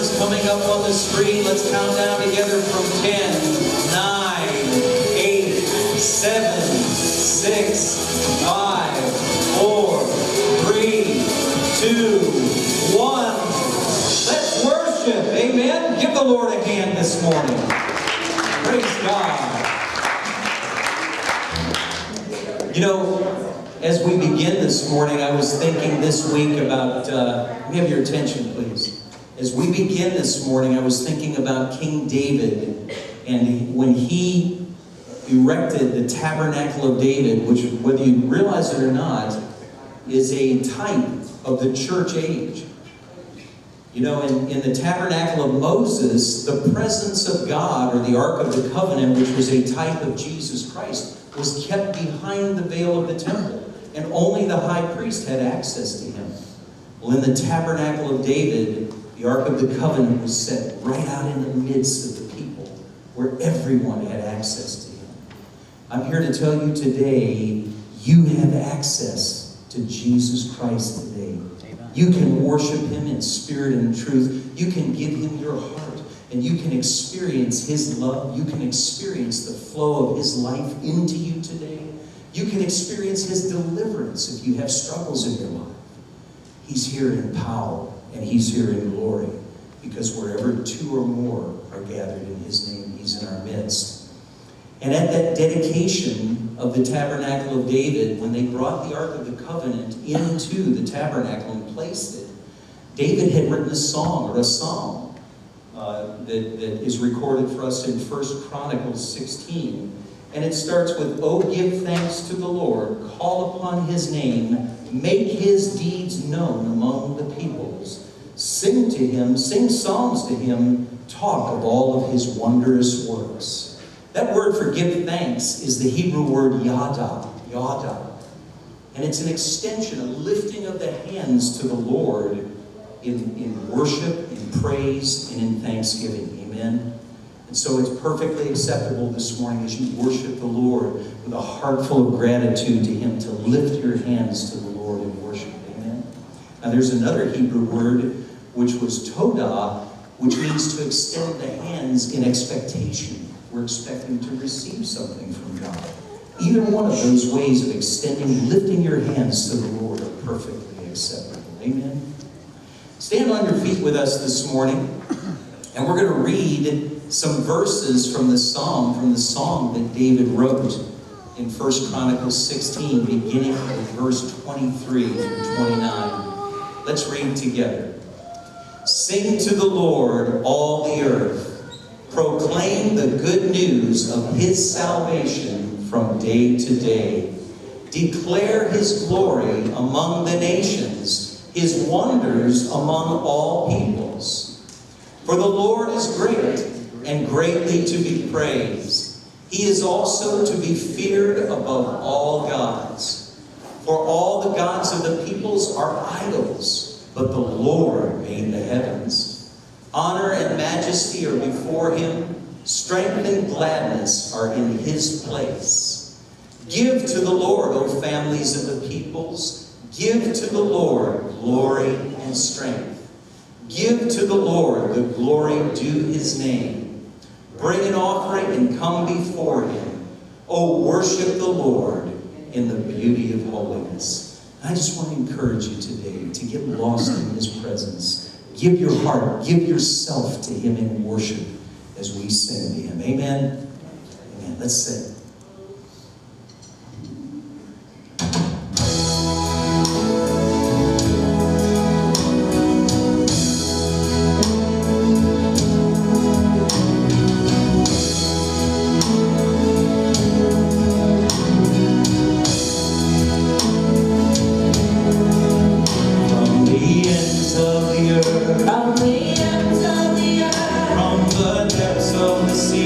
is coming up on the screen. Let's count down together from 10, 9, 8, 7, 6, 5, 4, 3, 2, 1. Let's worship. Amen. Give the Lord a hand this morning. Praise God. You know, as we begin this morning, I was thinking this week about, we have your attention, please. As we begin this morning, I was thinking about King David, and when he erected the Tabernacle of David, which, whether you realize it or not, is a type of the church age. You know, in the Tabernacle of Moses, the presence of God, or the Ark of the Covenant, which was a type of Jesus Christ, was kept behind the veil of the temple, and only the high priest had access to him. Well, in the Tabernacle of David, the Ark of the Covenant was set right out in the midst of the people, where everyone had access to him. I'm here to tell you today, you have access to Jesus Christ today. Amen. You can worship him in spirit and truth. You can give him your heart. And you can experience his love. You can experience the flow of his life into you today. You can experience his deliverance if you have struggles in your life. He's here in power and he's here in glory. Because wherever two or more are gathered in his name, he's in our midst. And at that dedication of the Tabernacle of David, when they brought the Ark of the Covenant into the tabernacle and placed it, David had written a song or a psalm that is recorded for us in 1 Chronicles 16. And it starts with, "Oh, give thanks to the Lord, call upon his name, make his deeds known among the peoples. Sing to him, sing psalms to him, talk of all of his wondrous works." That word for give thanks is the Hebrew word yada, yada. And it's an extension, a lifting of the hands to the Lord in worship, in praise, and in thanksgiving. Amen? And so it's perfectly acceptable this morning as you worship the Lord with a heart full of gratitude to him to lift your hands to the Lord in worship. Amen? Now there's another Hebrew word which was todah, which means to extend the hands in expectation. We're expecting to receive something from God. Either one of those ways of extending, lifting your hands to the Lord are perfectly acceptable. Amen? Stand on your feet with us this morning, and we're going to read some verses from the song that David wrote in 1 Chronicles 16, beginning with verse 23 through 29. Let's read together. "Sing to the Lord, all the earth. Proclaim the good news of his salvation from day to day. Declare his glory among the nations, his wonders among all peoples. For the Lord is great and greatly to be praised. He is also to be feared above all gods. For all the gods of the peoples are idols, but the Lord made the heavens. Honor and majesty are before him. Strength and gladness are in his place. Give to the Lord, O families of the peoples. Give to the Lord glory and strength. Give to the Lord the glory due his name. Bring an offering and come before him. Oh, worship the Lord in the beauty of holiness." I just want to encourage you today to get lost in his presence. Give your heart, give yourself to him in worship as we sing to him. Amen? Amen. Let's sing. From the depths of the sea,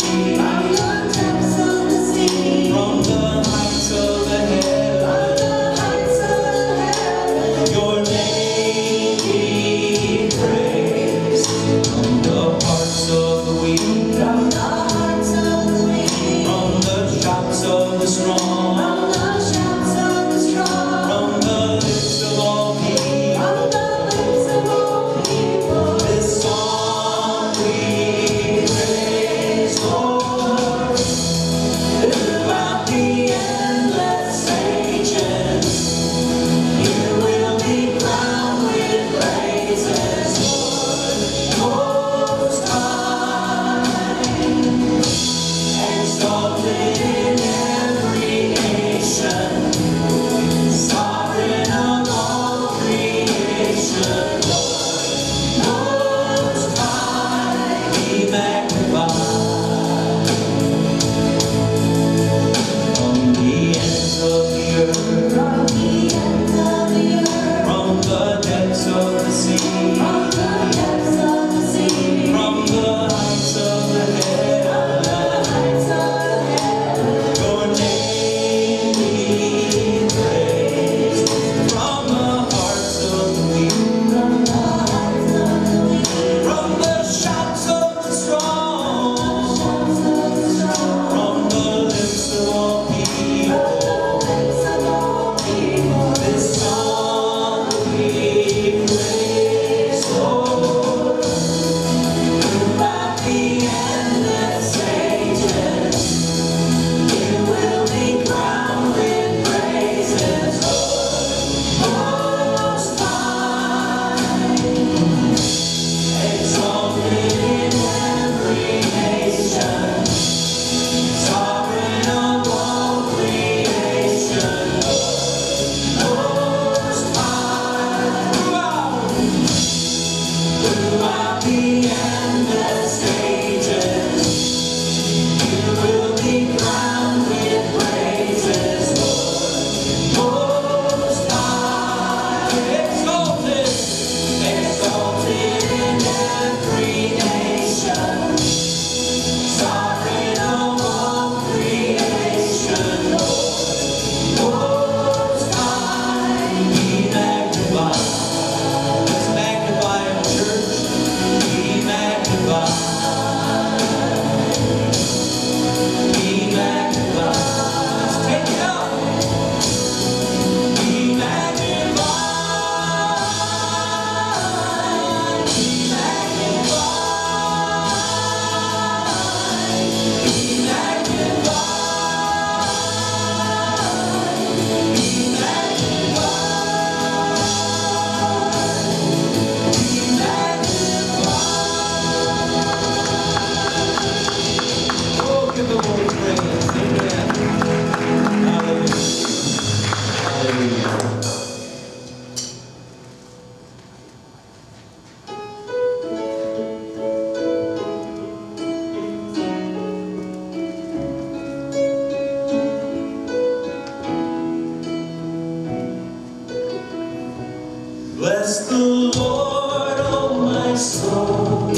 Bless the Lord, oh my soul,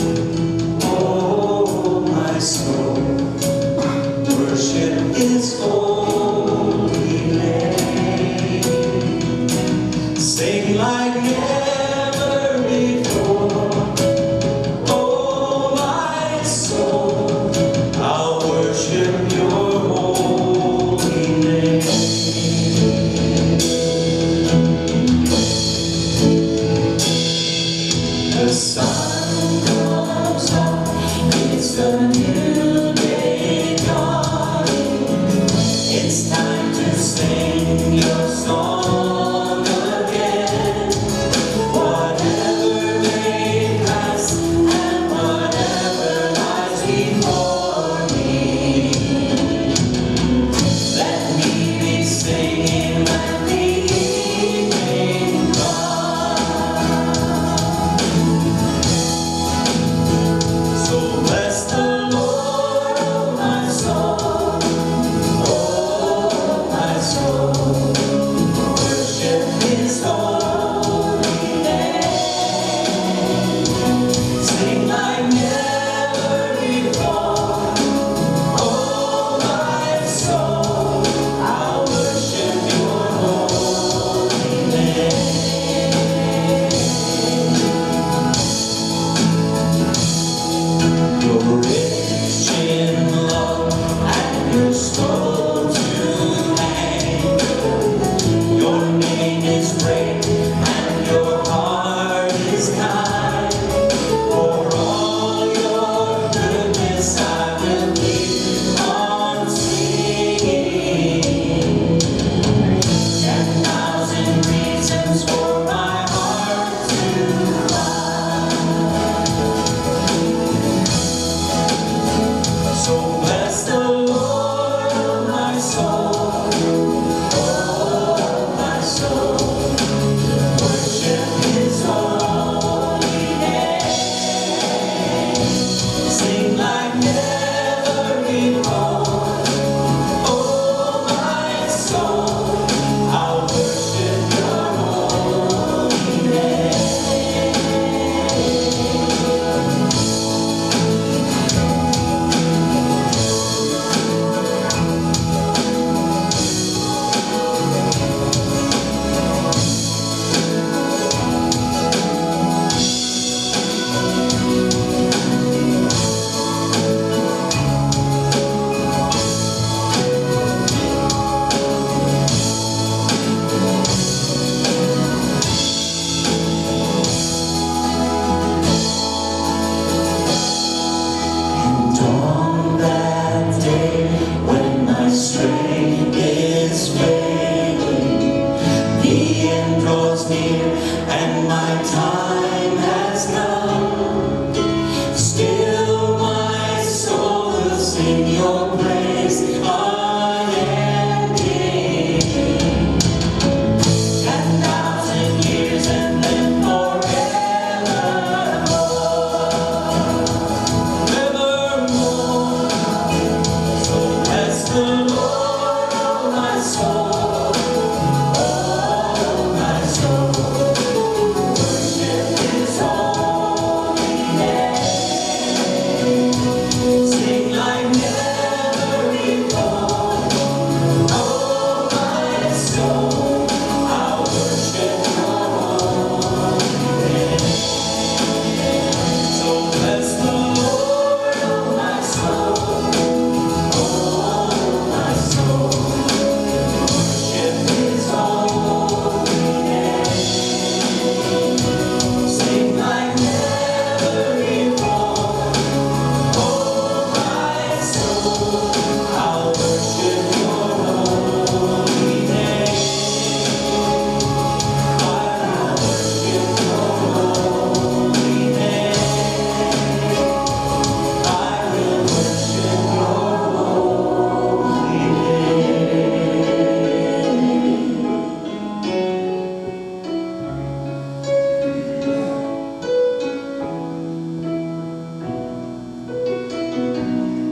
oh my soul. Worship His holy name. Sing like never before, oh my soul. I'll worship Your holy name. The sun comes up, it's a new day dawning. It's time to sing Your song again. Whatever may pass and whatever lies before me, let me be singing when the evening comes. So bless the Lord.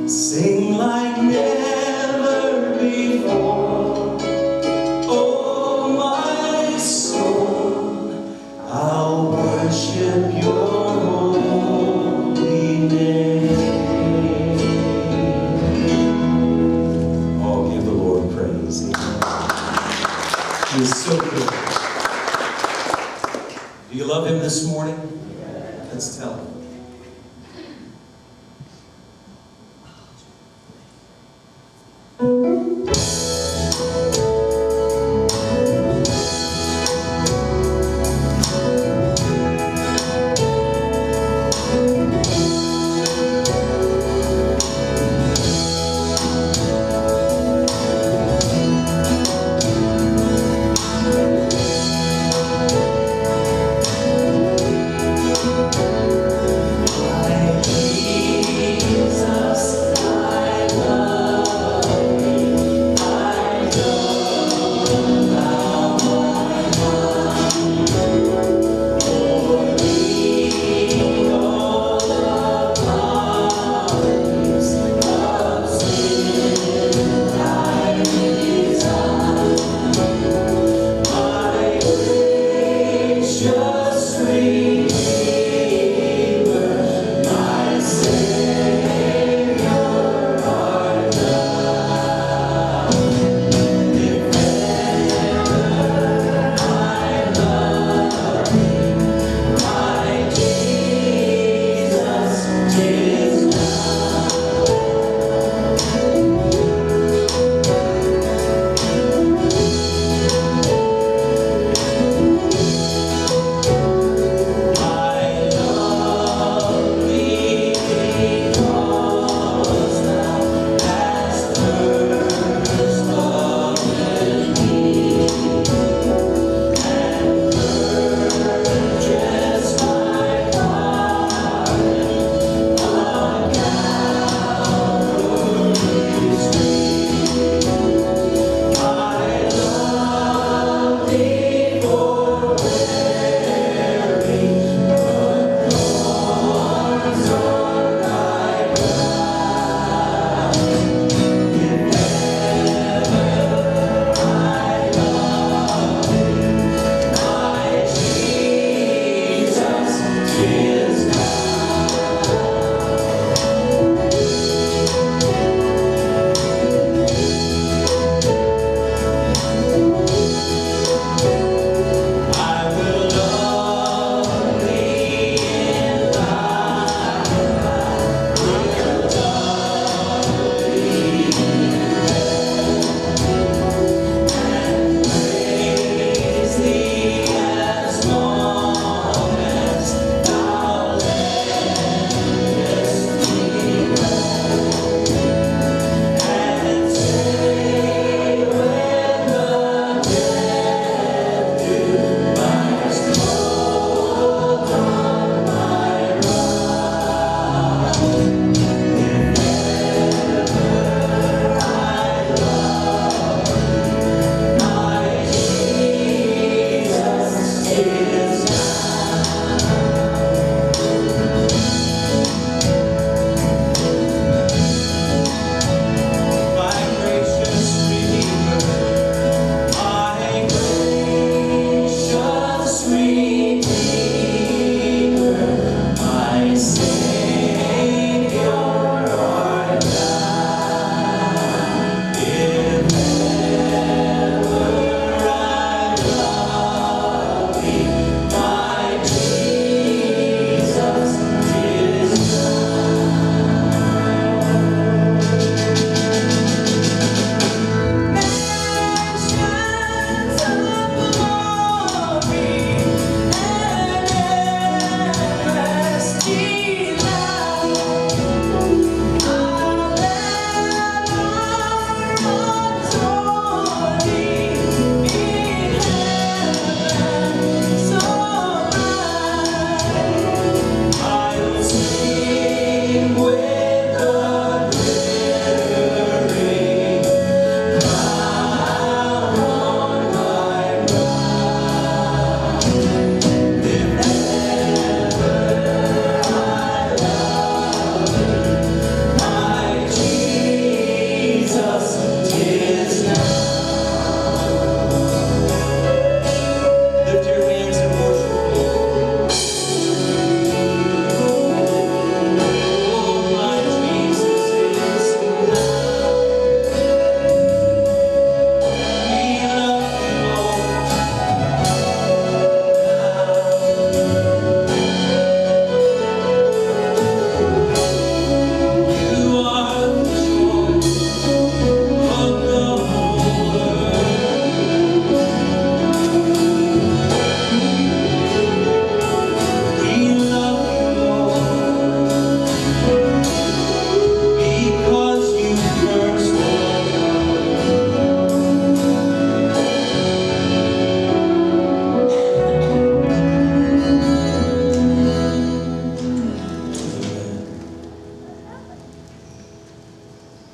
Sing like never before. Oh, my soul, I'll worship your holy name. Oh, give the Lord praise. He is so good. Do you love him this morning? Let's tell him.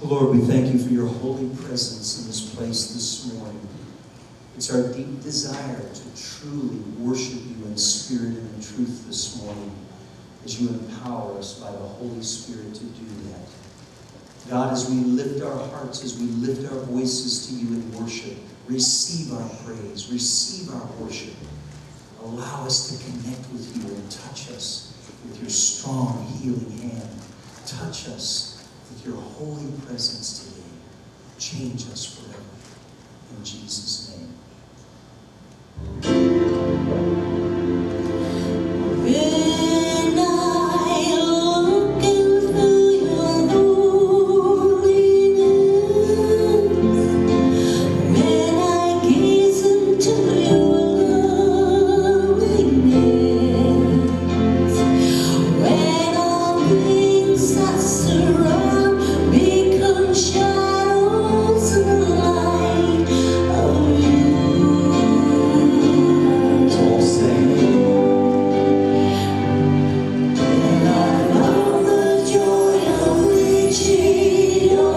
Lord, we thank you for your holy presence in this place this morning. It's our deep desire to truly worship you in spirit and in truth this morning as you empower us by the Holy Spirit to do that. God, as we lift our hearts, as we lift our voices to you in worship, receive our praise, receive our worship. Allow us to connect with you and touch us with your strong, healing hand. Touch us with your holy presence today. Change us forever. In Jesus' name. When I look into your holiness, when I gaze into your loveliness, when all things that surround become shadows in the light of you. All say, When I found the joy of reaching on,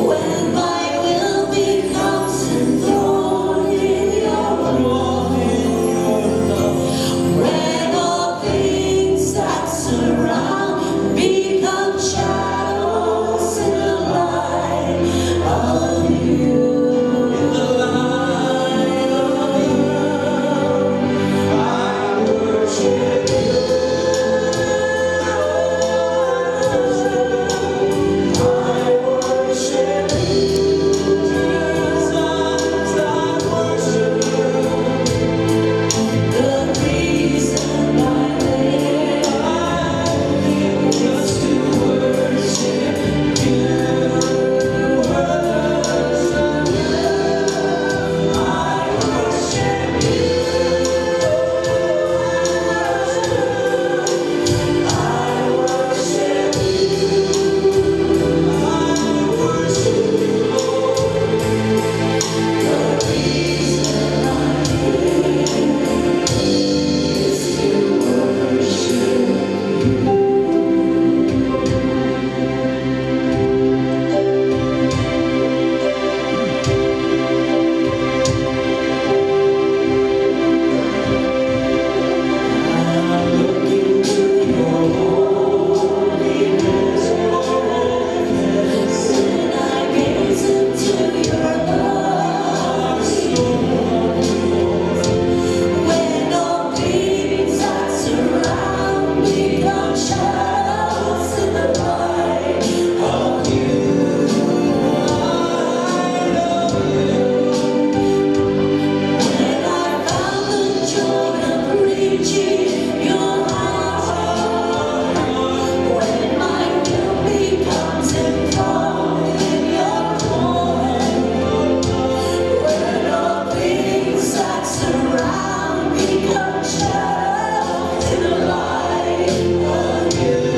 when my will becomes enthroned in your love, when all things that surround become shadows in the light of you. In the light of you, I worship you. I worship you. Jesus, I worship you. The reason I live is to worship you. I worship you. I worship you. The reason I live is to worship I look into your holiness, when I gaze into your love, when all things that surround become shadows in the light of you. When I found the joy of reaching your heart, when my will becomes enthroned in your throne, when all things that surround become shadows in the light of you.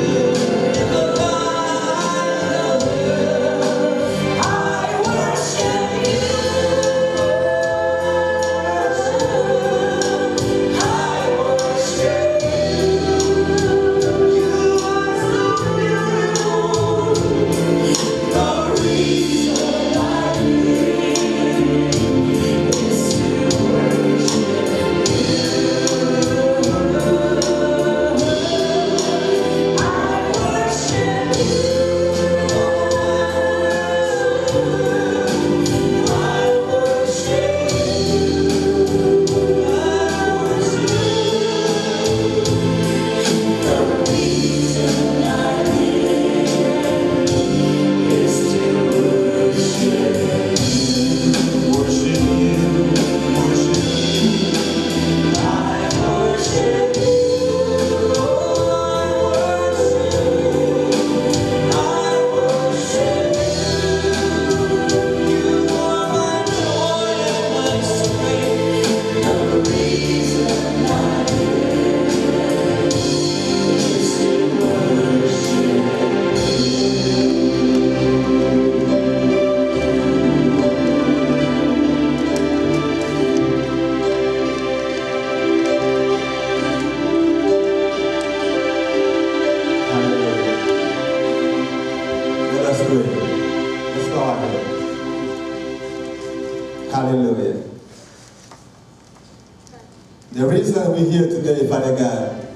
reason we're here today, Father God,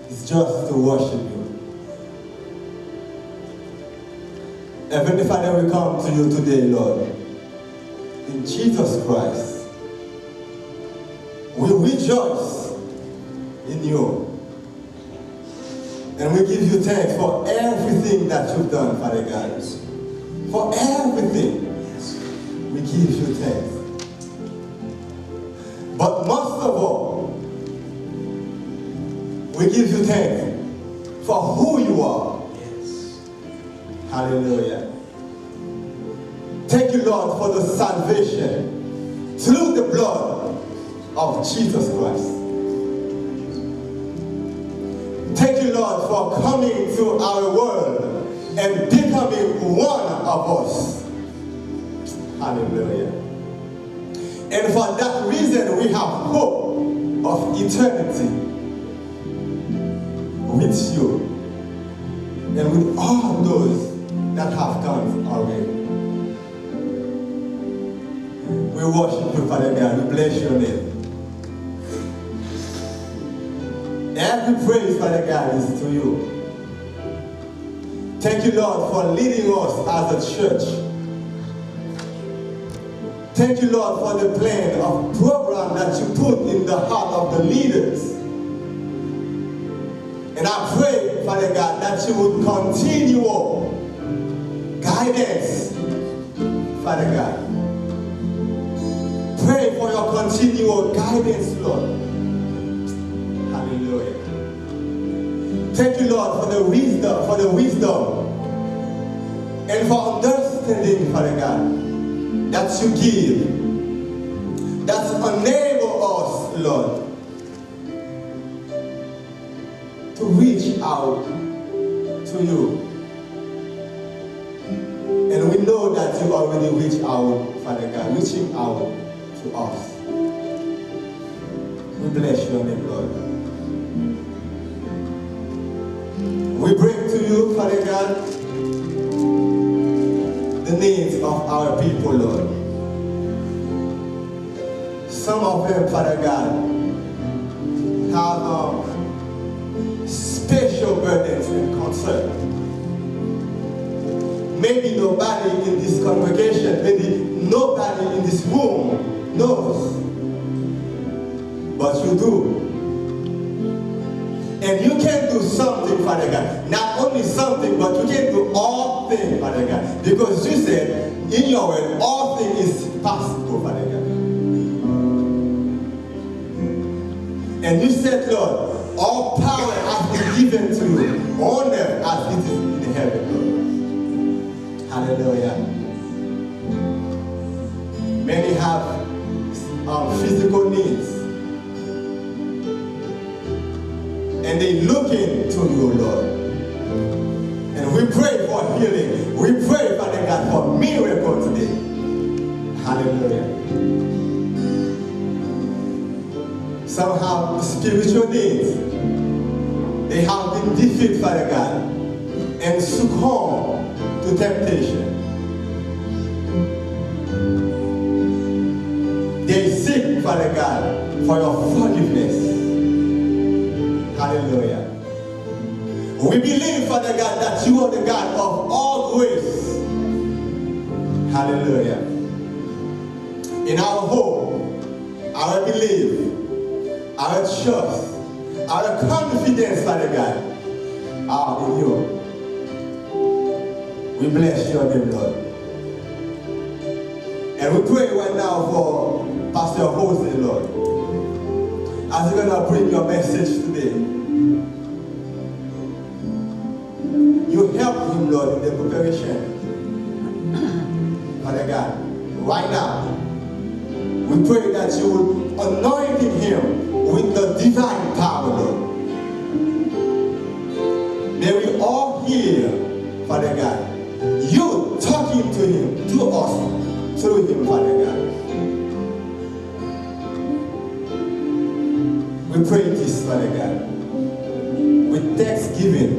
is just to worship you. Heavenly Father, we come to you today, Lord, in Jesus Christ. We rejoice in you. And we give you thanks for everything that you've done, Father God. For everything, we give you thanks. But most of all, we give you thanks for who you are. Hallelujah. Thank you, Lord, for the salvation through the blood of Jesus Christ. Thank you, Lord, for coming to our world and becoming one of us. Hallelujah. And for that reason, we have hope of eternity with you and with all those that have gone already. We worship you, Father God. We bless your name. Every praise, Father God, is to you. Thank you, Lord, for leading us as a church. Thank you, Lord, for the plan of program that you put in the heart of the leaders. And I pray, Father God, that you would continue guidance, Father God. Pray for your continual guidance, Lord. Hallelujah. Thank you, Lord, for the wisdom, and for understanding, Father God, that you give, that enable us, Lord, to reach out to you. And we know that you already reach out, Father God, reaching out to us. We bless your name, Lord. We bring to you, Father God, the needs of our people, Lord. Some of them, Father God, have special burdens and concerns. Maybe nobody in this congregation, maybe nobody in this room knows, but you do. And you can do something, Father God. Not only something, but you can do all things, Father God. Because you said, in your word, all things is possible, Father God. And you said, Lord, all power has been given to you, on earth as it is in heaven, Lord. Hallelujah. Many have physical needs. And they looking to you, Lord. And we pray for healing. We pray, Father God, for miracle today. Hallelujah. Some have spiritual needs. They have been defeated, Father God, and succumb to temptation. They seek, Father God, for your forgiveness. Hallelujah. We believe, Father God, that you are the God of all grace. Hallelujah. In our hope, our belief, our trust, our confidence, Father God, are in you. We bless your name, Lord. And we pray right now for Pastor Jose, Lord, as you're going to bring your message today. You help him, Lord, in the preparation. Father God, right now, we pray that you will anoint him with the divine power, Lord. May we all hear, Father God, you talking to him, to us, through him, Father God. We pray this, Father God, with thanksgiving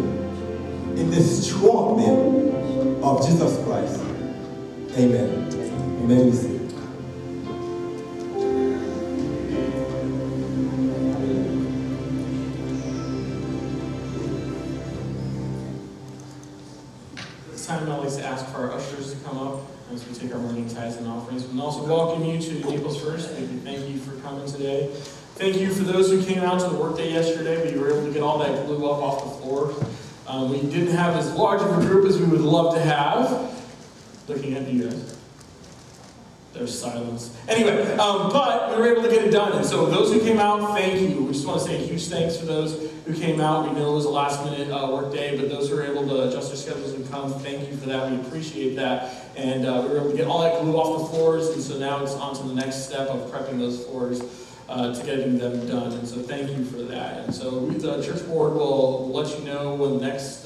in the strong name of Jesus Christ. Amen. Amen. time, I'd like to ask for our ushers to come up as we take our morning tithes and offerings. And also welcome you to Naples First. Thank you for coming today. Thank you for those who came out to the workday yesterday. We were able to get all that glue up off the floor. We didn't have as large of a group as we would love to have. Looking at you guys. There's silence. Anyway, but we were able to get it done. And so those who came out, thank you. We just want to say a huge thanks for those who came out. We know it was a last-minute work day, but those who were able to adjust their schedules and come, thank you for that. We appreciate that. And we were able to get all that glue off the floors, and so now it's on to the next step of prepping those floors to getting them done. And so thank you for that. And so the church board will let you know when the next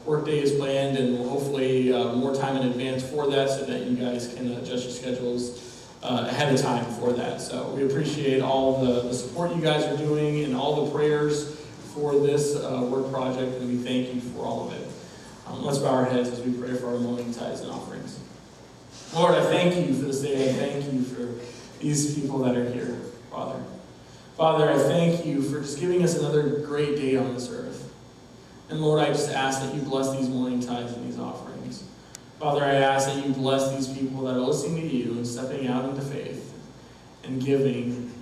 workday is planned, and we'll hopefully more time in advance for that so that you guys can adjust your schedules ahead of time for that. So we appreciate all the support you guys are doing and all the prayers for this work project, and we thank you for all of it. Let's bow our heads as we pray for our morning tithes and offerings. Lord, I thank you for this day. I thank you for these people that are here, Father. Father, I thank you for just giving us another great day on this earth. And Lord, I just ask that you bless these morning tithes and these offerings. Father, I ask that you bless these people that are listening to you and stepping out into faith and giving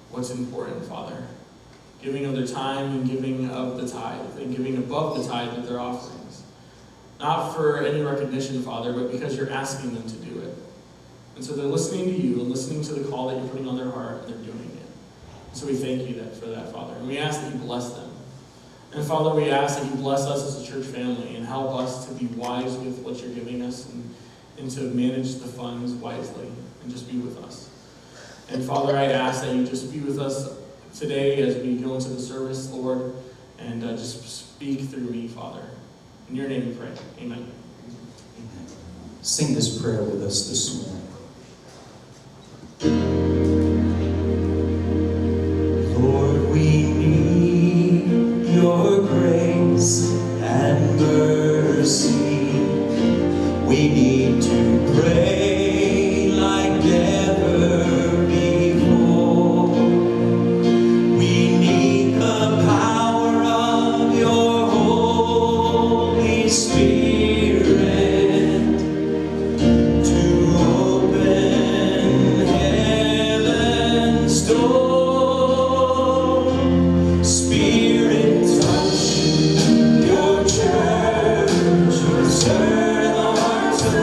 what's important, Father. Giving of their time and giving of the tithe and giving above the tithe of their offerings. Not for any recognition, Father, but because you're asking them to do it. And so they're listening to you and listening to the call that you're putting on their heart, and they're doing it. And so we thank you for that, Father. And we ask that you bless them. And Father, we ask that you bless us as a church family and help us to be wise with what you're giving us and to manage the funds wisely and just be with us. And Father, I ask that you just be with us today as we go into the service, Lord, and just speak through me, Father. In your name we pray. Amen. Amen. Sing this prayer with us this morning. Lord, we need your grace and mercy. We need to pray like never before. We need the power of your Holy Spirit to open heaven's door. Spirit, touch your church, stir the hearts of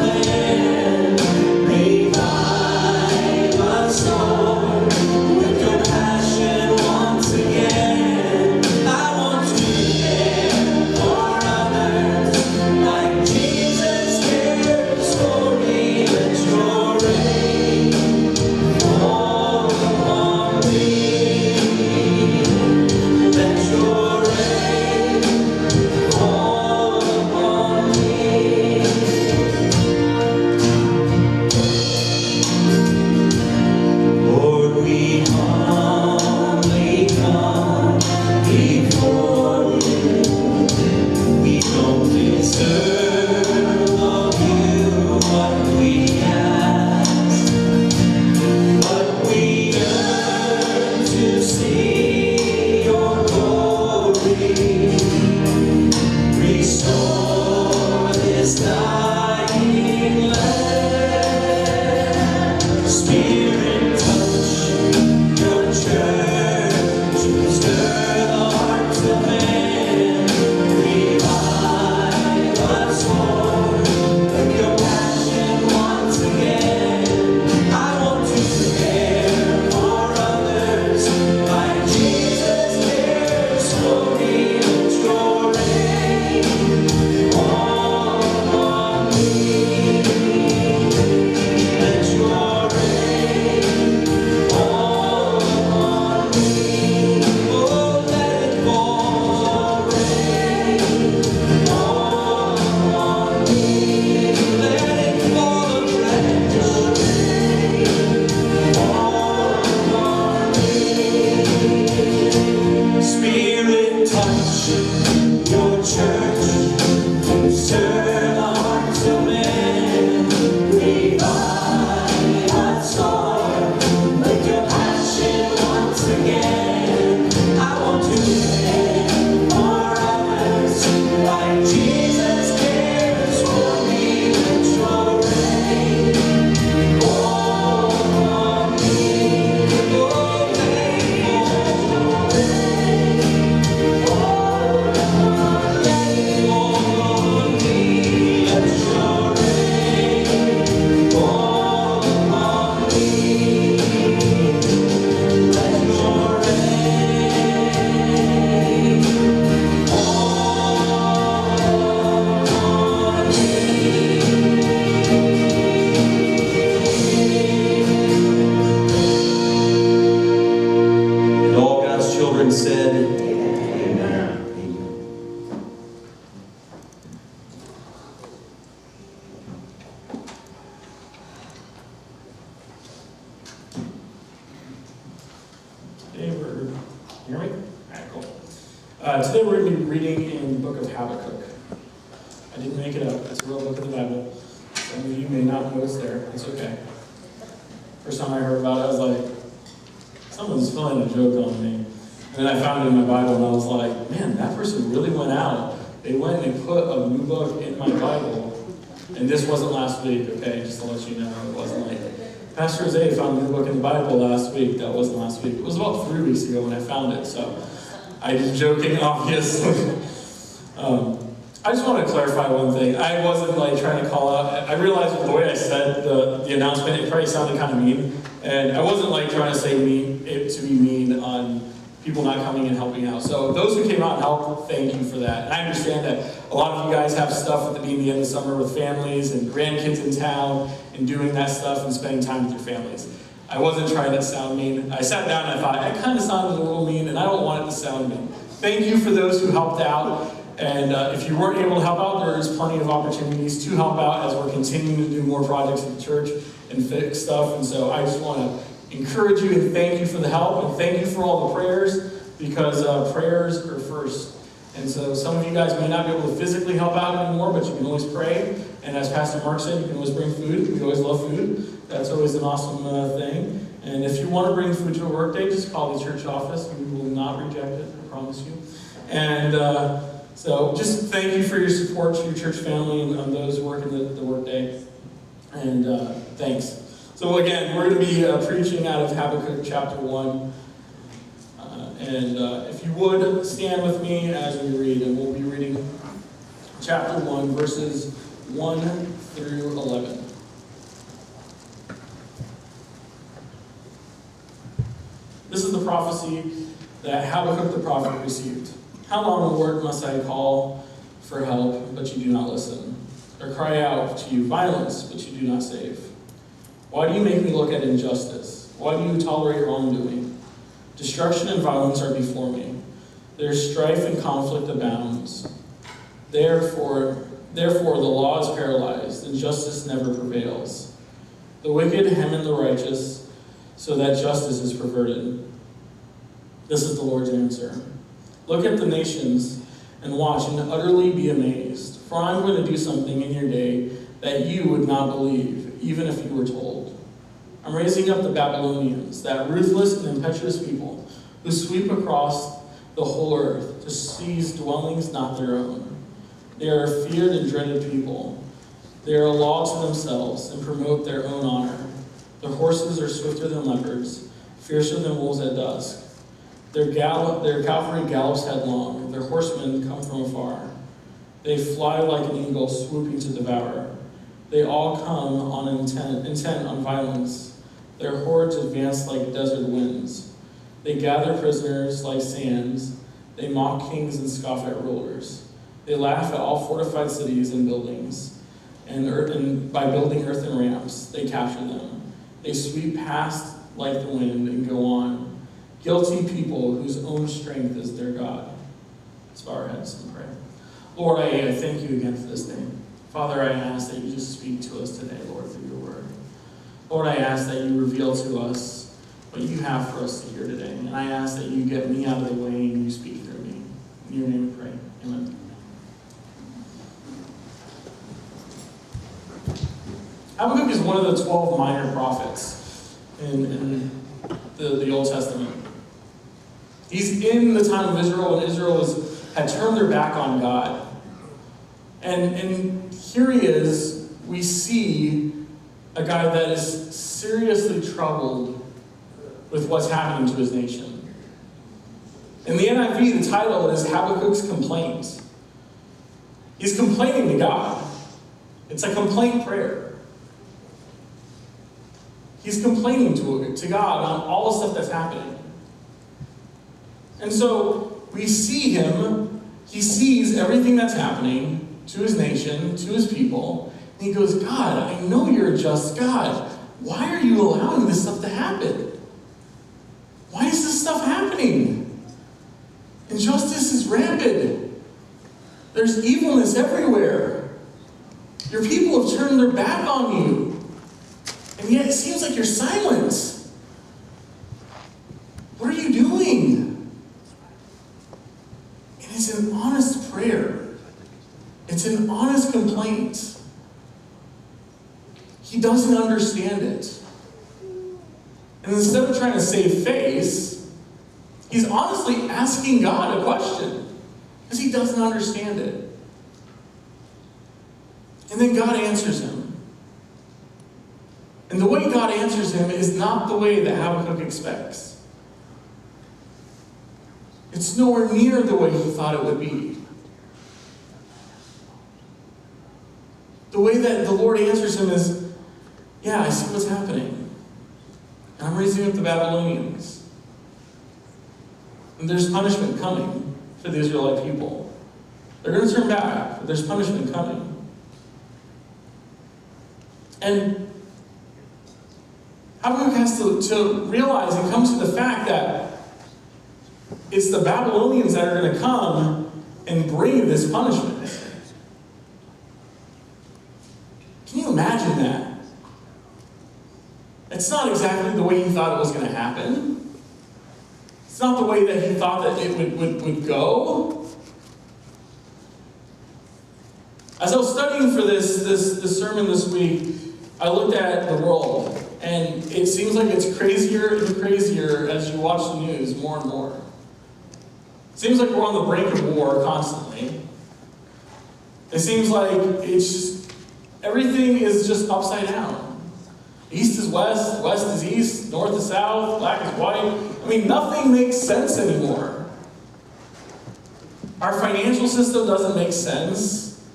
Today we're going to be reading in the book of Habakkuk. I didn't make it up. It's a real book of the Bible. Some of you may not know it's there. It's okay. First time I heard about it, I was like, someone's playing a joke on me. And then I found it in my Bible, and I was like, man, that person really went out. They went and put a new book in my Bible. And this wasn't last week, okay? Just to let you know, it wasn't like, Pastor Jose found a new book in the Bible last week. That wasn't last week. It was about 3 weeks ago when I found it, so I was joking, obviously. I just want to clarify one thing. I wasn't like trying to call out. I realized with the way I said the announcement, it probably sounded kind of mean. And I wasn't like trying to say to be mean on people not coming and helping out. So those who came out and helped, thank you for that. And I understand that a lot of you guys have stuff at the beginning of the summer with families and grandkids in town and doing that stuff and spending time with your families. I wasn't trying to sound mean. I sat down and I thought, I kind of sounded a little mean and I don't want it to sound mean. Thank you for those who helped out. And if you weren't able to help out, there is plenty of opportunities to help out as we're continuing to do more projects at the church and fix stuff. And so I just want to encourage you and thank you for the help and thank you for all the prayers, because prayers are first. And so some of you guys may not be able to physically help out anymore, but you can always pray. And as Pastor Mark said, you can always bring food. We always love food. That's always an awesome thing. And if you want to bring food to a work day, just call the church office. We will not reject it, I promise you. And so just thank you for your support to your church family and those working the work day. And thanks. So again, we're going to be preaching out of Habakkuk chapter 1. And if you would, stand with me as we read. And we'll be reading chapter 1, verses 1 through 11. This is the prophecy that Habakkuk the prophet received. How long, Lord, must I call for help, but you do not listen? Or cry out to you violence, but you do not save? Why do you make me look at injustice? Why do you tolerate wrongdoing? Destruction and violence are before me. Their strife and conflict abounds. Therefore the law is paralyzed, and justice never prevails. The wicked hem in the righteous, so that justice is perverted. This is the Lord's answer. Look at the nations and watch and utterly be amazed. For I'm going to do something in your day that you would not believe, even if you were told. I'm raising up the Babylonians, that ruthless and impetuous people who sweep across the whole earth to seize dwellings not their own. They are a feared and dreaded people. They are a law to themselves and promote their own honor. Their horses are swifter than leopards, fiercer than wolves at dusk. Their cavalry gallops headlong, their horsemen come from afar. They fly like an eagle swooping to devour. They all come on intent on violence. Their hordes advance like desert winds. They gather prisoners like sands. They mock kings and scoff at rulers. They laugh at all fortified cities and buildings. And by building earthen ramps, they capture them. They sweep past like the wind and go on. Guilty people whose own strength is their God. Let's bow our heads and pray. Lord, I thank you again for this day. Father, I ask that you just speak to us today, Lord, through your word. Lord, I ask that you reveal to us what you have for us to hear today. And I ask that you get me out of the way and you speak through me. In your name we pray. Amen. Habakkuk is one of the 12 minor prophets in the Old Testament. He's in the time of Israel when Israel had turned their back on God. And here he is, we see a guy that is seriously troubled with what's happening to his nation. In the NIV, the title is Habakkuk's Complaint. He's complaining to God. It's a complaint prayer. He's complaining to God on all the stuff that's happening. And so we see him, he sees everything that's happening to his nation, to his people, and he goes, God, I know you're a just God. Why are you allowing this stuff to happen? Why is this stuff happening? Injustice is rampant. There's evilness everywhere. Your people have turned their back on you. And yet it seems like you're silent. What are you doing? And an honest prayer. It's an honest complaint. He doesn't understand it. And instead of trying to save face, he's honestly asking God a question because he doesn't understand it. And then God answers him. And the way God answers him is not the way that Habakkuk expects. It's nowhere near the way he thought it would be. The way that the Lord answers him is, yeah, I see what's happening. And I'm raising up the Babylonians. And there's punishment coming for the Israelite people. They're going to turn back, but there's punishment coming. And Habakkuk has to realize and come to the fact that it's the Babylonians that are going to come and bring this punishment. Can you imagine that? It's not exactly the way he thought it was going to happen. It's not the way that he thought that it would go. As I was studying for this sermon this week, I looked at the world, and it seems like it's crazier and crazier as you watch the news more and more. It seems like we're on the brink of war constantly. It seems like everything is just upside down. East is west, west is east, north is south, black is white. I mean, nothing makes sense anymore. Our financial system doesn't make sense.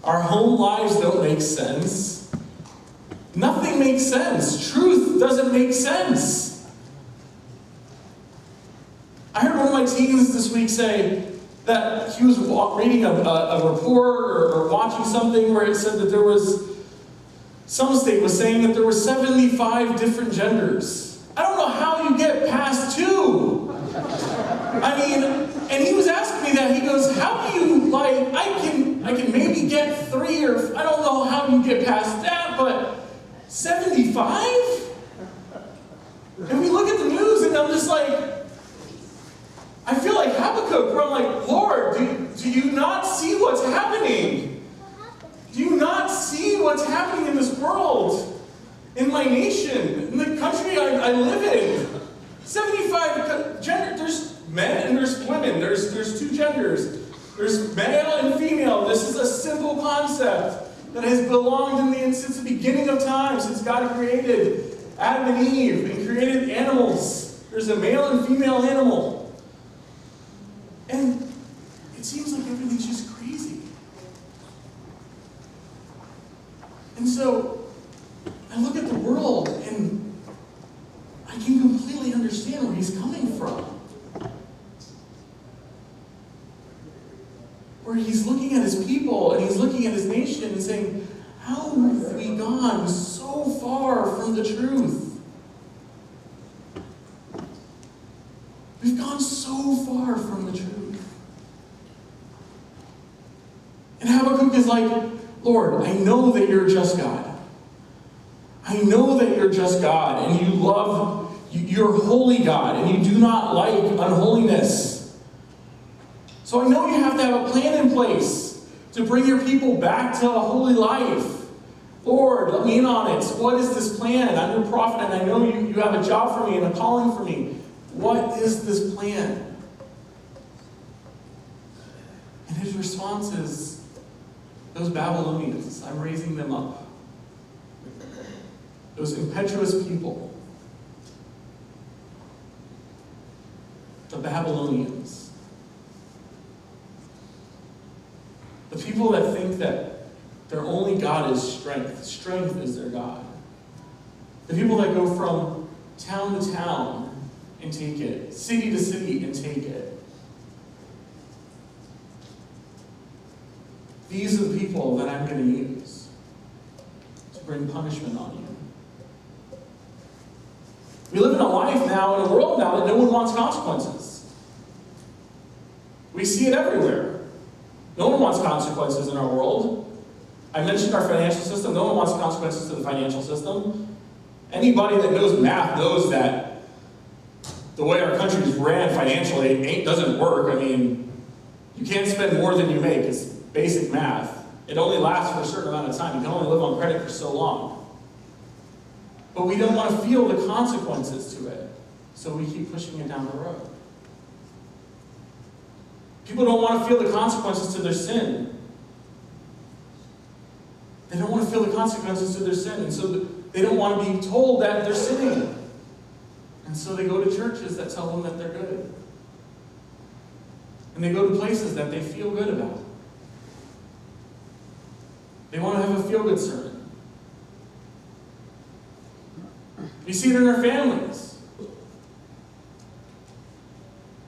Our home lives don't make sense. Nothing makes sense. Truth doesn't make sense. I heard one of my teens this week say that he was reading a report or watching something where it said that there was some state was saying that there were 75 different genders. I don't know how you get past 2. I mean, and he was asking me that. He goes, how do you, I can maybe get 3 or, I don't know how you get past that, but 75? And we look at the news and I'm just like, I feel like Habakkuk, where I'm like, Lord, do you not see what's happening? Do you not see what's happening in this world? In my nation? In the country I live in? 75 gender, there's men and there's women. There's 2 genders. There's male and female. This is a simple concept that has belonged since the beginning of time, since God created Adam and Eve and created animals. There's a male and female animal. And it seems like everything's just crazy. And so, I look at the world and I can completely understand where he's coming from. Where he's looking at his people and he's looking at his nation and saying, how have we gone so far from the truth? We've gone so far from the truth. And Habakkuk is like, Lord, I know that you're a just God. I know that you're a just God, and you're holy God, and you do not like unholiness. So I know you have to have a plan in place to bring your people back to a holy life. Lord, let me in on it. What is this plan? I'm your prophet, and I know you have a job for me and a calling for me. What is this plan? And his response is, those Babylonians, I'm raising them up. Those impetuous people. The Babylonians. The people that think that their only God is strength. Strength is their God. The people that go from town to town and take it. City to city and take it. These are the people that I'm going to use to bring punishment on you. We live in a life now, in a world now, that no one wants consequences. We see it everywhere. No one wants consequences in our world. I mentioned our financial system. No one wants consequences to the financial system. Anybody that knows math knows that the way our country is ran financially doesn't work. I mean, You can't spend more than you make. It's basic math. It only lasts for a certain amount of time. You can only live on credit for so long. But we don't want to feel the consequences to it, so we keep pushing it down the road. People don't want to feel the consequences to their sin. They don't want to feel the consequences to their sin, and so they don't want to be told that they're sinning. And so they go to churches that tell them that they're good. And they go to places that they feel good about. They want to have a feel-good sermon. You see it in their families.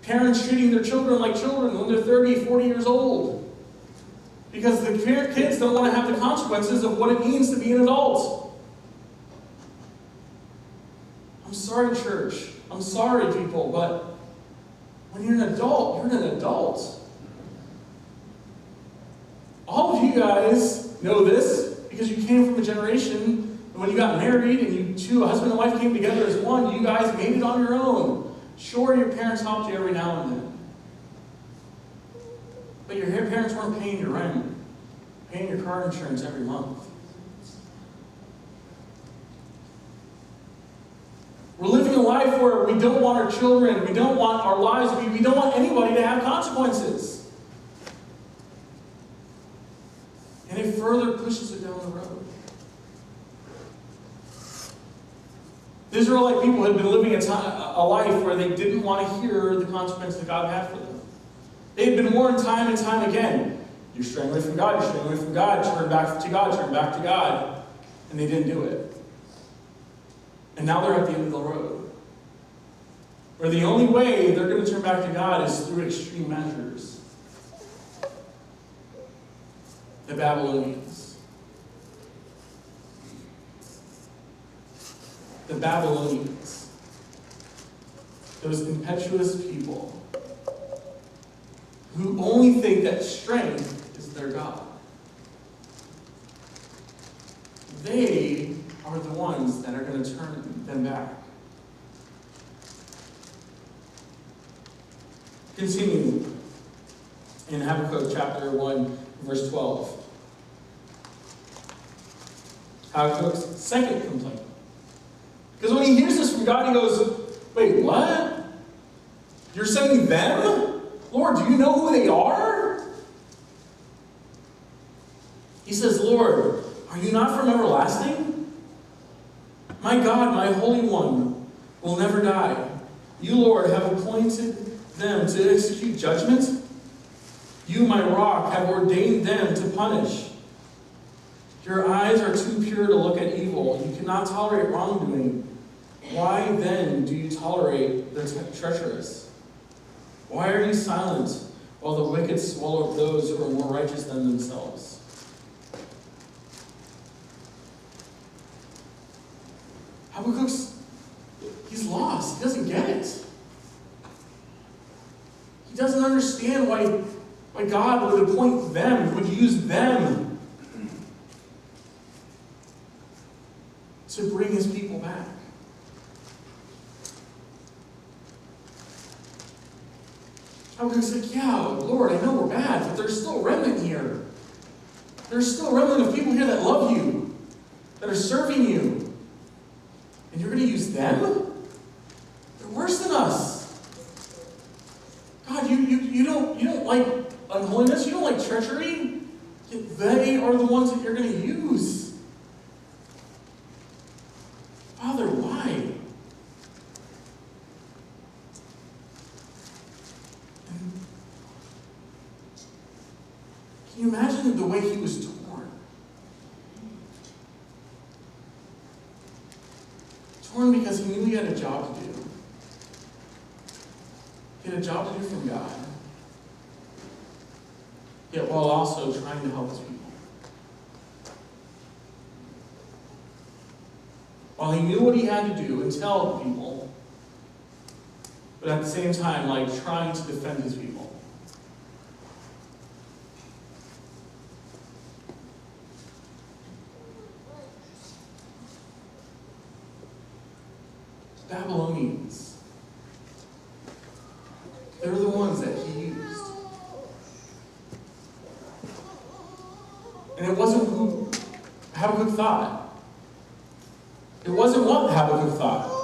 Parents treating their children like children when they're 30, 40 years old. Because the kids don't want to have the consequences of what it means to be an adult. I'm sorry, church. I'm sorry, people, but when you're an adult, you're an adult. All of you guys know this because you came from a generation when you got married and a husband and wife came together as one, you guys made it on your own. Sure, your parents helped you every now and then. But your parents weren't paying your rent, paying your car insurance every month. We're living a life where we don't want our children, we don't want our lives, we don't want anybody to have consequences. And it further pushes it down the road. The Israelite people had been living a life where they didn't want to hear the consequences that God had for them. They had been warned time and time again. You're straying away from God, you're straying away from God, turn back to God, turn back to God. And they didn't do it. And now they're at the end of the road. Where the only way they're going to turn back to God is through extreme measures. The Babylonians. The Babylonians. Those impetuous people who only think that strength is their God. They are the ones that are going to turn them back. Continue in Habakkuk chapter 1, verse 12. Habakkuk's second complaint. Because when he hears this from God, he goes, wait, what? You're sending them? Lord, do you know who they are? He says, Lord, are you not from everlasting? My God, my Holy One, will never die. You, Lord, have appointed them to execute judgment. You, my rock, have ordained them to punish. Your eyes are too pure to look at evil. You cannot tolerate wrongdoing. Why then do you tolerate the treacherous? Why are you silent while the wicked swallow up those who are more righteous than themselves? Habakkuk's, he's lost. He doesn't get it. He doesn't understand why God would appoint them, would use them to bring his people back. Habakkuk's like, yeah, Lord, I know we're bad, but there's still a remnant here. There's still a remnant of people here that love you, that are serving you. And you're going to use them? They're worse than us. God, you don't like unholiness. You don't like treachery. Yet they are the ones that you're going to use. Father, why? Can you imagine the way he was torn? Torn because he knew he had a job to do. He had a job to do from God. Yet while also trying to help his people. While he knew what he had to do and tell the people, but at the same time, trying to defend his people. Babylonians. They're the ones that he used. And it wasn't who Habakkuk thought. It wasn't what Habakkuk thought.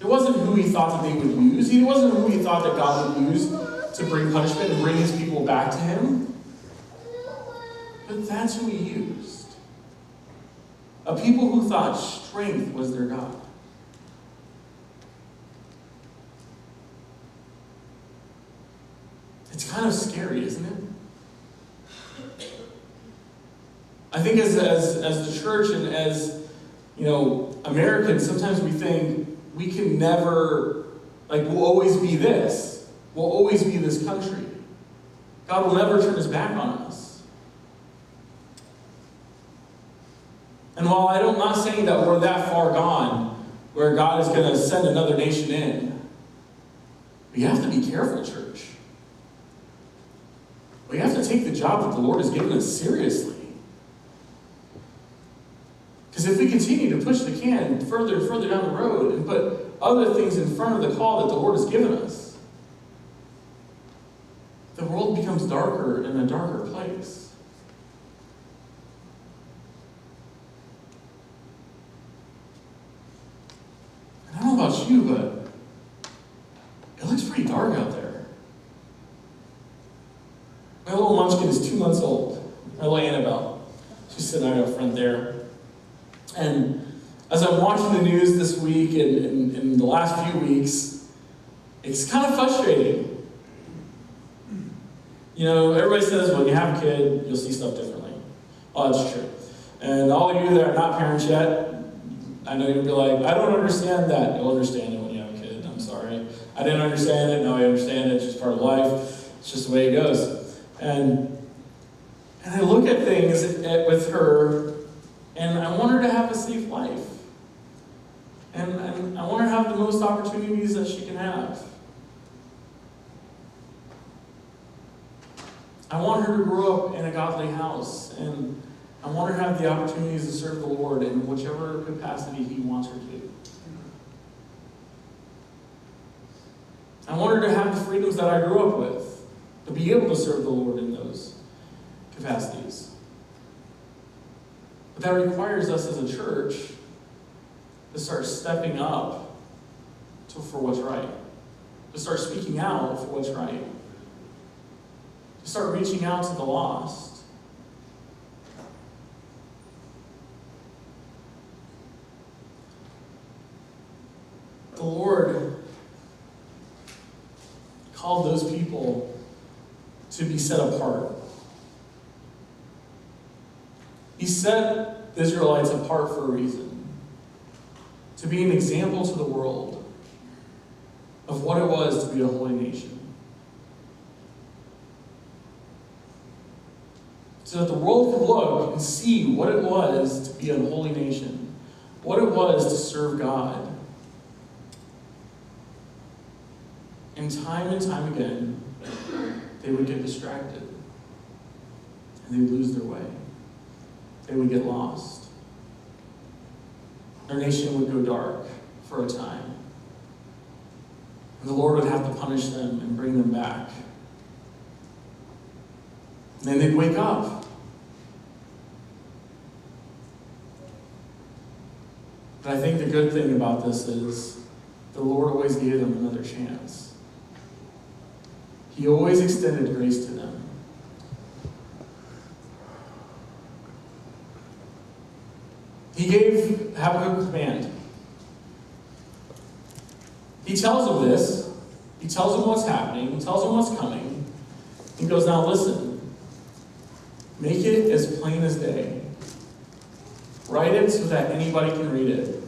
It wasn't who he thought that they would use. It wasn't who he thought that God would use to bring punishment and bring his people back to him. But that's who he used. A people who thought strength was their God. It's kind of scary, isn't it? I think as the church and as, Americans, sometimes we think we can never, we'll always be this. We'll always be this country. God will never turn his back on us. And while I'm not saying that we're that far gone, where God is going to send another nation in, we have to be careful, church. We have to take the job that the Lord has given us seriously. Because if we continue to push the can further and further down the road and put other things in front of the call that the Lord has given us, the world becomes darker and a darker place. And I don't know about you, but it looks pretty dark out there. My little munchkin is 2 months old. My little Annabelle. She's sitting right up front there. And as I'm watching the news this week and in the last few weeks, it's kind of frustrating. Everybody says when you have a kid, you'll see stuff differently. Oh, that's true. And all of you that are not parents yet, I know you'll be like, I don't understand that. You'll understand it when you have a kid. I'm sorry. I didn't understand it. Now I understand it. It's just part of life. It's just the way it goes. And I look at things with her, and I want her to have a safe life. And I want her to have the most opportunities that she can have. I want her to grow up in a godly house, and I want her to have the opportunities to serve the Lord in whichever capacity he wants her to. I want her to have the freedoms that I grew up with, to be able to serve the Lord in those capacities. But that requires us as a church to start stepping up for what's right, to start speaking out for what's right, to start reaching out to the lost. The Lord called those people to be set apart. He set the Israelites apart for a reason, to be an example to the world of what it was to be a holy nation. So that the world could look and see what it was to be a holy nation, what it was to serve God. And time again, they would get distracted. And they would lose their way. They would get lost. Their nation would go dark for a time. And the Lord would have to punish them and bring them back. And then they'd wake up. But I think the good thing about this is the Lord always gave them another chance. He always extended grace to them. He gave Habakkuk a command. He tells them this. He tells them what's happening. He tells them what's coming. He goes, now listen. Make it as plain as day. Write it so that anybody can read it.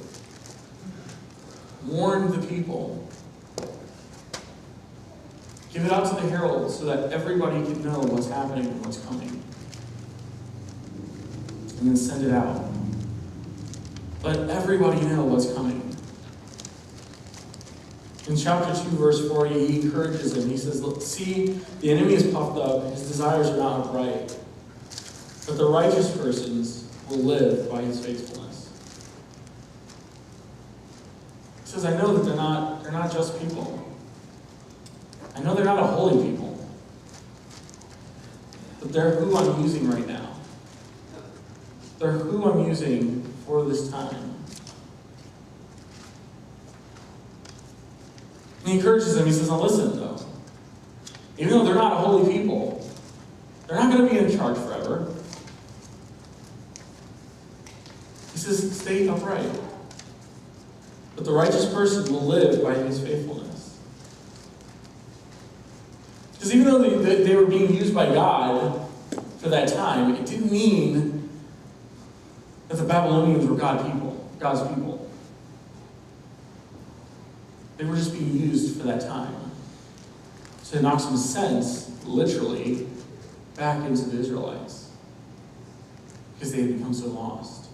Warn the people. Give it out to the herald so that everybody can know what's happening and what's coming. And then send it out. Let everybody know what's coming. In chapter 2, verse 40, he encourages them. He says, look, see, the enemy is puffed up, his desires are not upright. But the righteous persons will live by his faithfulness. He says, I know that they're not just people. I know they're not a holy people. but they're who I'm using right now. They're who I'm using for this time. He encourages them. He says, now listen, though. Even though they're not a holy people, they're not going to be in charge forever. He says, stay upright. But the righteous person will live by his faithfulness. Because even though they were being used by God for that time, it didn't mean that the Babylonians were God's people. They were just being used for that time. So it knocked some sense, literally, back into the Israelites. Because they had become so lost.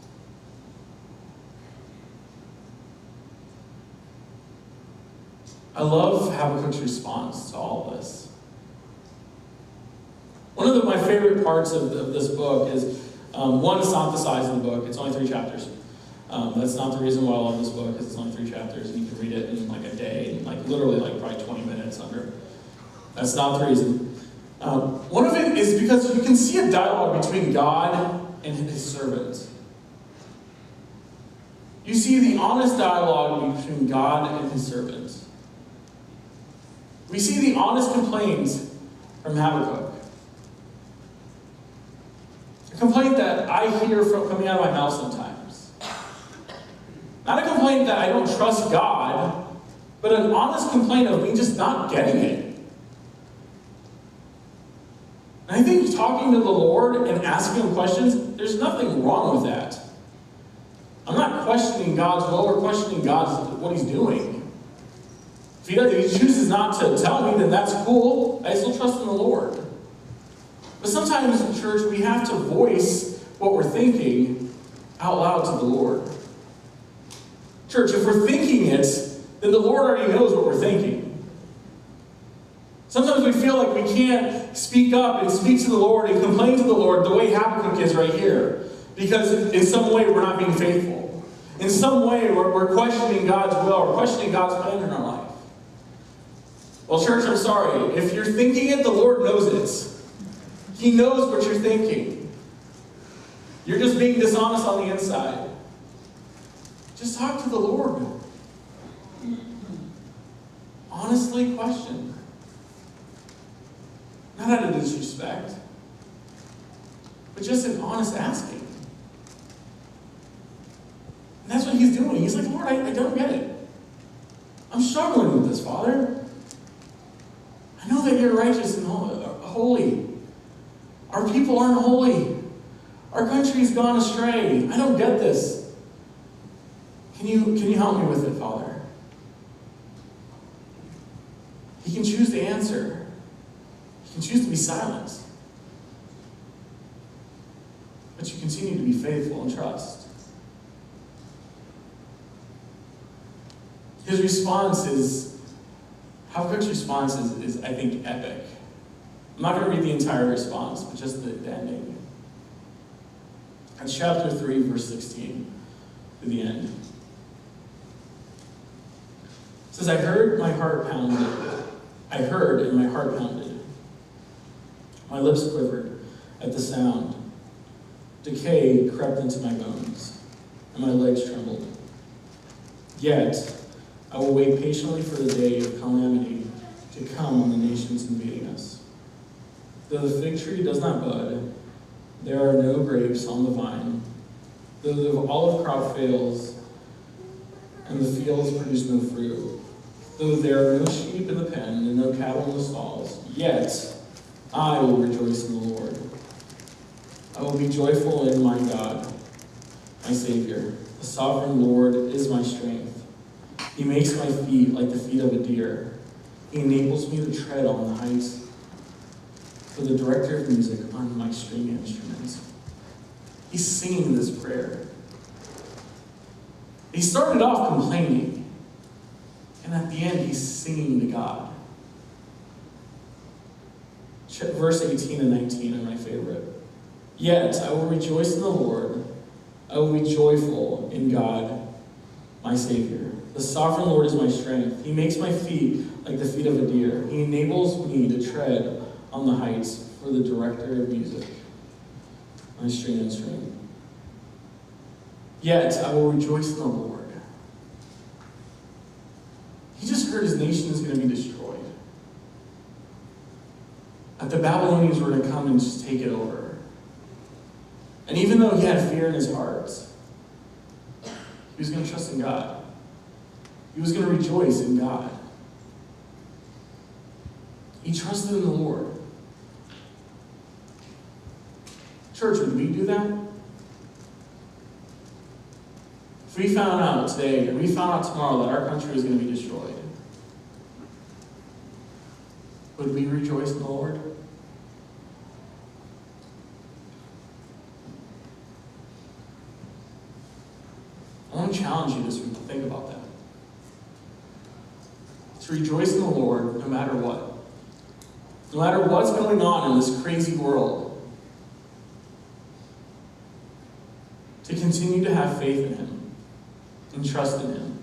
I love Habakkuk's response to all of this. One of my favorite parts of this book is, one, it's not the size of the book. It's only 3 chapters. That's not the reason why I love this book, because it's only 3 chapters, and you can read it in like a day, literally probably 20 minutes under. That's not the reason. One of it is because you can see a dialogue between God and his servant. You see the honest dialogue between God and his servant. We see the honest complaints from Habakkuk. A complaint that I hear from coming out of my mouth sometimes. Not a complaint that I don't trust God, but an honest complaint of me just not getting it. And I think talking to the Lord and asking him questions, there's nothing wrong with that. I'm not questioning God's will or questioning what he's doing. If he chooses not to tell me, then that's cool. I still trust in the Lord. But sometimes in church, we have to voice what we're thinking out loud to the Lord. Church, if we're thinking it, then the Lord already knows what we're thinking. Sometimes we feel like we can't speak up and speak to the Lord and complain to the Lord the way Habakkuk is right here. Because in some way we're not being faithful. In some way we're questioning God's will, or questioning God's plan in our life. Well, church, I'm sorry. If you're thinking it, the Lord knows it. He knows what you're thinking. You're just being dishonest on the inside. Just talk to the Lord. Honestly question. Not out of disrespect, but just an honest asking. And that's what he's doing. He's like, Lord, I don't get it. I'm struggling with this, Father. I know that you're righteous and holy. Our people aren't holy. Our country's gone astray. I don't get this. Can you help me with it, Father? He can choose to answer. He can choose to be silent. But you continue to be faithful and trust. His response Habakkuk's response is, I think, epic. I'm not going to read the entire response, but just the ending. It's chapter 3, verse 16, to the end. It says, I heard, and my heart pounded. My lips quivered at the sound. Decay crept into my bones, and my legs trembled. Yet, I will wait patiently for the day of calamity to come on the nations invading us. Though the fig tree does not bud, there are no grapes on the vine. Though the olive crop fails, and the fields produce no fruit. Though there are no sheep in the pen, and no cattle in the stalls, yet I will rejoice in the Lord. I will be joyful in my God, my Savior. The sovereign Lord is my strength. He makes my feet like the feet of a deer. He enables me to tread on the heights. For the director of music on my string instruments. He's singing this prayer. He started off complaining, and at the end he's singing to God. Verse 18 and 19 are my favorite. Yet I will rejoice in the Lord. I will be joyful in God, my Savior. The sovereign Lord is my strength. He makes my feet like the feet of a deer. He enables me to tread on the heights for the director of music, my string instrument. Yet I will rejoice in the Lord. He just heard his nation is going to be destroyed. That the Babylonians were going to come and just take it over. And even though he had fear in his heart, he was going to trust in God. He was going to rejoice in God. He trusted in the Lord. Church, would we do that? If we found out today, or we found out tomorrow that our country was going to be destroyed, would we rejoice in the Lord? I want to challenge you this week to think about that. To rejoice in the Lord no matter what. No matter what's going on in this crazy world. To continue to have faith in Him and trust in Him.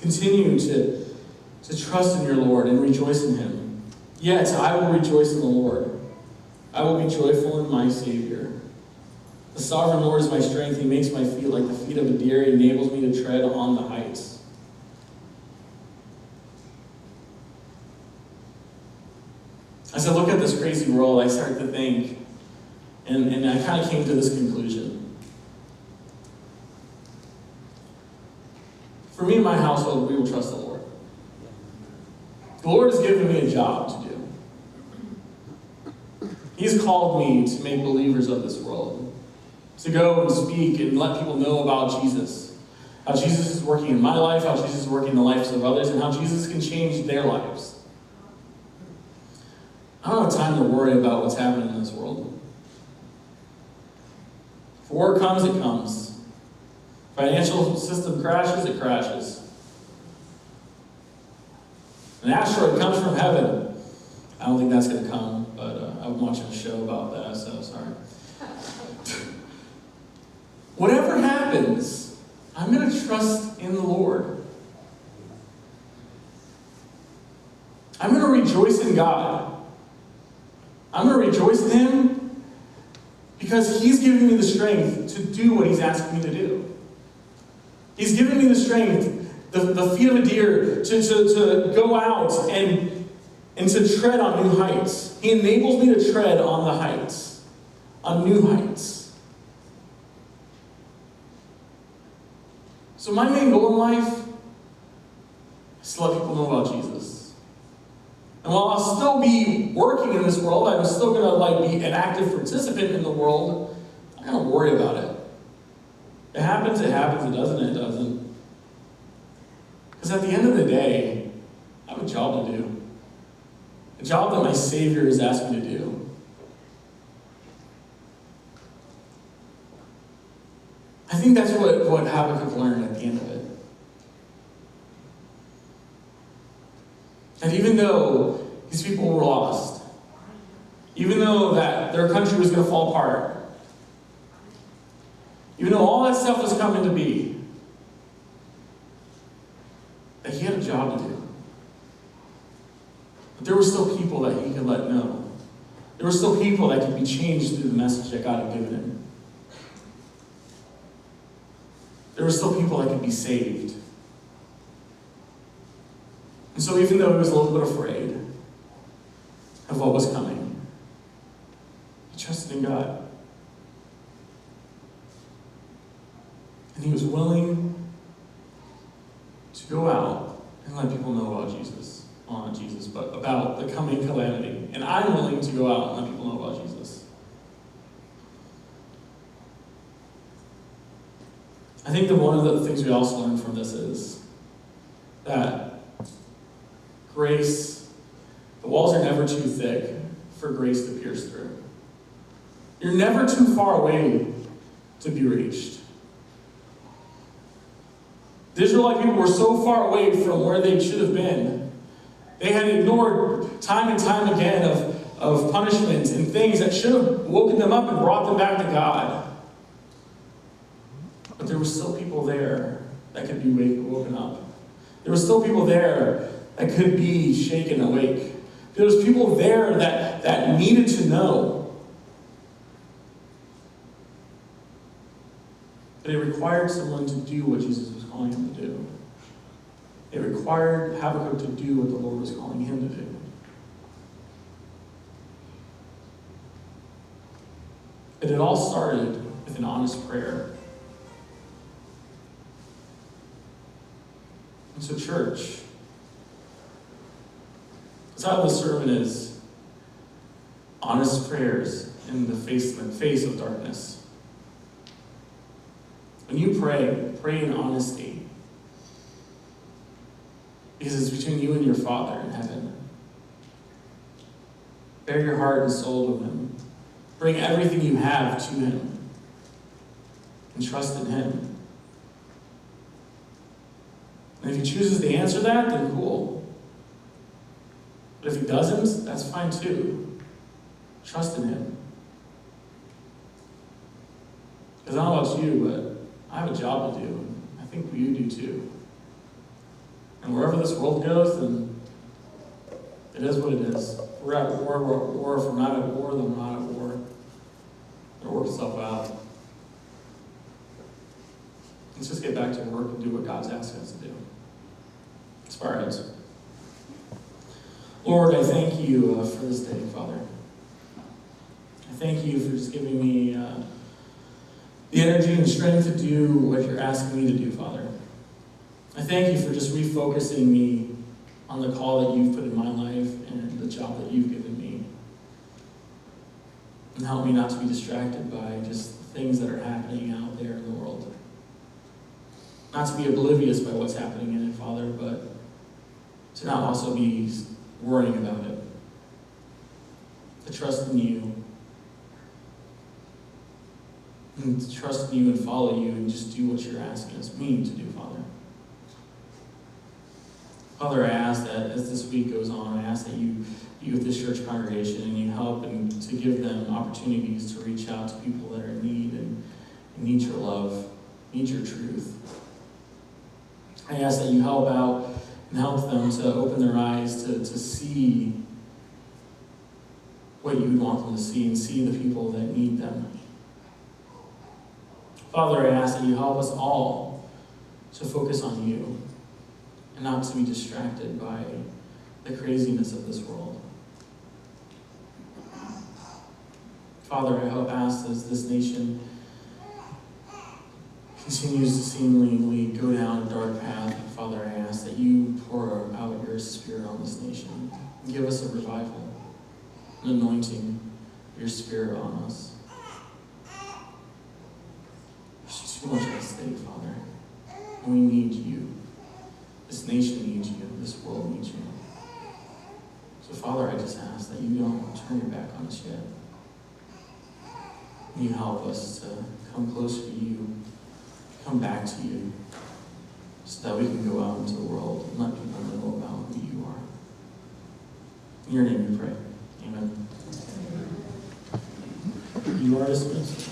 Continue to trust in your Lord and rejoice in Him. Yet I will rejoice in the Lord. I will be joyful in my Savior. The sovereign Lord is my strength. He makes my feet like the feet of a deer. He enables me to tread on the heights. As I look at this crazy world, I start to think, and I kind of came to this conclusion. For me and my household, we will trust the Lord. The Lord has given me a job to do. He's called me to make believers of this world. To go and speak and let people know about Jesus. How Jesus is working in my life, how Jesus is working in the lives of others, and how Jesus can change their lives. I don't have time to worry about what's happening in this world. If war comes, it comes. Financial system crashes, it crashes. An asteroid comes from heaven. I don't think that's going to come, but I'm watching a show about that, so sorry. Whatever happens, I'm going to trust in the Lord. I'm going to rejoice in God. I'm going to rejoice in Him because He's giving me the strength to do what He's asking me to do. He's given me the strength, the feet of a deer, to go out and to tread on new heights. He enables me to tread on the heights, on new heights. So my main goal in life is to let people know about Jesus. And while I'll still be working in this world, I'm still going to be an active participant in the world. I'm not going to worry about it. It happens, it doesn't, it doesn't. Because at the end of the day, I have a job to do. A job that my Savior is asking me to do. I think that's what Habakkuk learned at the end of it. And even though these people were lost, even though that their country was going to fall apart, even though all that stuff was coming to be, that he had a job to do. But there were still people that he could let know. There were still people that could be changed through the message that God had given him. There were still people that could be saved. And so even though he was a little bit afraid of what was coming, he trusted in God. And he was willing to go out and let people know about Jesus. Well, not Jesus, but about the coming calamity. And I'm willing to go out and let people know about Jesus. I think that one of the things we also learn from this is that grace, the walls are never too thick for grace to pierce through. You're never too far away to be reached. The Israelite people were so far away from where they should have been. They had ignored time and time again of punishments and things that should have woken them up and brought them back to God. But there were still people there that could be woken up. There were still people there that could be shaken awake. There was people there that needed to know. But it required someone to do what Jesus was calling him to do. It required Habakkuk to do what the Lord was calling him to do. But it all started with an honest prayer. And so, church, the title of the sermon is Honest Prayers in the Face of Darkness. When you pray in honesty. Because it's between you and your Father in heaven. Bare your heart and soul to Him. Bring everything you have to Him. And trust in Him. And if He chooses to answer that, then cool. But if He doesn't, that's fine too. Trust in Him. Because I don't know about you, but I have a job to do. I think you do too. And wherever this world goes, then it is what it is. We're at war, we're at war. If we're not at war, then we're not at war. It'll work itself out. Let's just get back to work and do what God's asking us to do. Let's bow our heads. Lord, I thank you for this day, Father. I thank you for just giving me the energy and strength to do what you're asking me to do, Father. I thank you for just refocusing me on the call that you've put in my life and the job that you've given me. And help me not to be distracted by just things that are happening out there in the world. Not to be oblivious by what's happening in it, Father, but to not also be worrying about it. To trust in you. And to trust in you and follow you and just do what you're asking me to do, Father. Father, I ask that as this week goes on, I ask that you be with this church congregation and you help and to give them opportunities to reach out to people that are in need and need your love, need your truth. I ask that you help out and help them to open their eyes to see what you would want them to see and see the people that need them. Father, I ask that you help us all to focus on you and not to be distracted by the craziness of this world. Father, I ask as this nation continues to seemingly go down a dark path, Father, I ask that you pour out your Spirit on this nation and give us a revival, an anointing, your Spirit on us. There's too much at stake, Father, and we need you. This nation needs you. This world needs you. So, Father, I just ask that you don't turn your back on us yet. You help us to come closer to you, come back to you, so that we can go out into the world and let people know about who you are. In your name we pray. Amen. You are dismissed.